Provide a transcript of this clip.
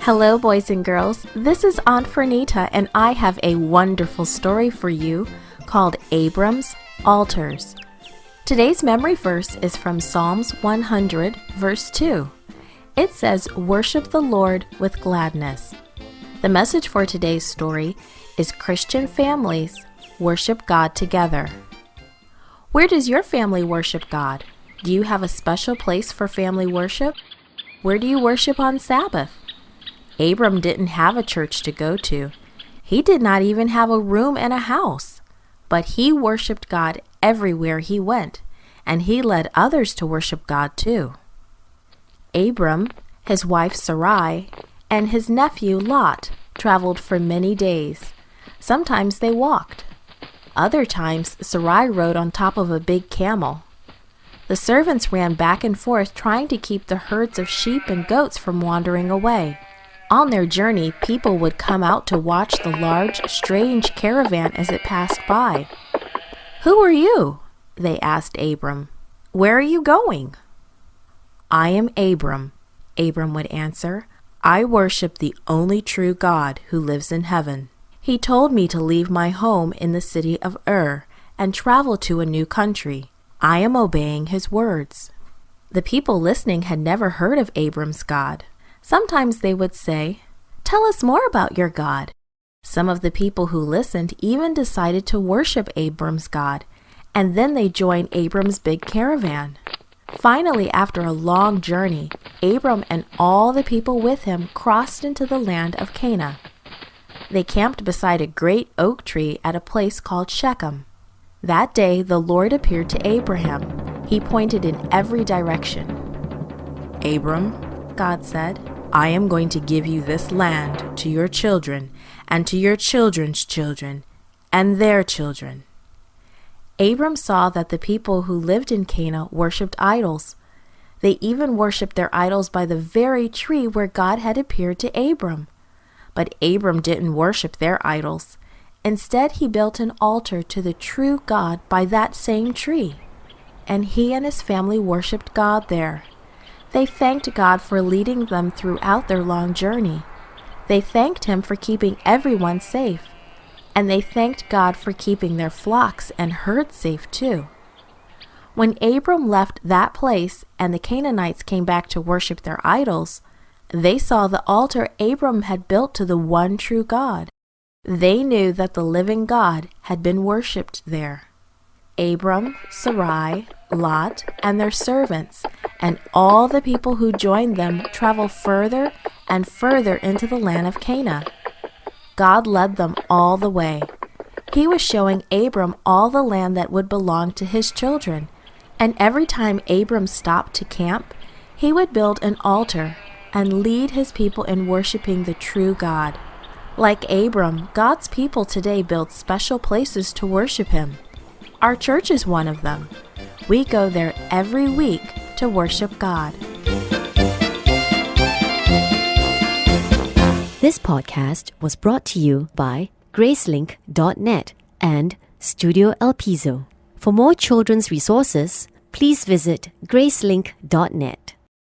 Hello, boys and girls. This is Aunt Fernita, and I have a wonderful story for you called Abram's Altars. Today's memory verse is from Psalms 100, verse 2. It says, "Worship the Lord with gladness." The message for today's story is Christian families worship God together. Where does your family worship God? Do you have a special place for family worship? Where do you worship on Sabbath? Abram didn't have a church to go to. He did not even have a room in a house. But he worshiped God everywhere he went, and he led others to worship God too. Abram, his wife Sarai, and his nephew Lot traveled for many days. Sometimes they walked. Other times Sarai rode on top of a big camel. The servants ran back and forth trying to keep the herds of sheep and goats from wandering away. On their journey, people would come out to watch the large, strange caravan as it passed by. "Who are you?" they asked Abram. "Where are you going?" "I am Abram," Abram would answer. "I worship the only true God who lives in heaven. He told me to leave my home in the city of Ur and travel to a new country. I am obeying his words." The people listening had never heard of Abram's God. Sometimes they would say, "Tell us more about your God." Some of the people who listened even decided to worship Abram's God, and then they joined Abram's big caravan. Finally, after a long journey, Abram and all the people with him crossed into the land of Canaan. They camped beside a great oak tree at a place called Shechem. That day the Lord appeared to Abraham. He pointed in every direction. "Abram," God said, "I am going to give you this land to your children and to your children's children and their children." Abram saw that the people who lived in Canaan worshipped idols. They even worshipped their idols by the very tree where God had appeared to Abram. But Abram didn't worship their idols. Instead, he built an altar to the true God by that same tree. And he and his family worshipped God there. They thanked God for leading them throughout their long journey. They thanked him for keeping everyone safe. And they thanked God for keeping their flocks and herds safe too. When Abram left that place and the Canaanites came back to worship their idols, they saw the altar Abram had built to the one true God. They knew that the living God had been worshipped there. Abram, Sarai, Lot, and their servants, and all the people who joined them traveled further and further into the land of Canaan. God led them all the way. He was showing Abram all the land that would belong to his children, and every time Abram stopped to camp, he would build an altar and lead his people in worshiping the true God. Like Abram, God's people today build special places to worship him. Our church is one of them. We go there every week to worship God. This podcast was brought to you by Gracelink.net and Studio El Piso. For more children's resources, please visit Gracelink.net.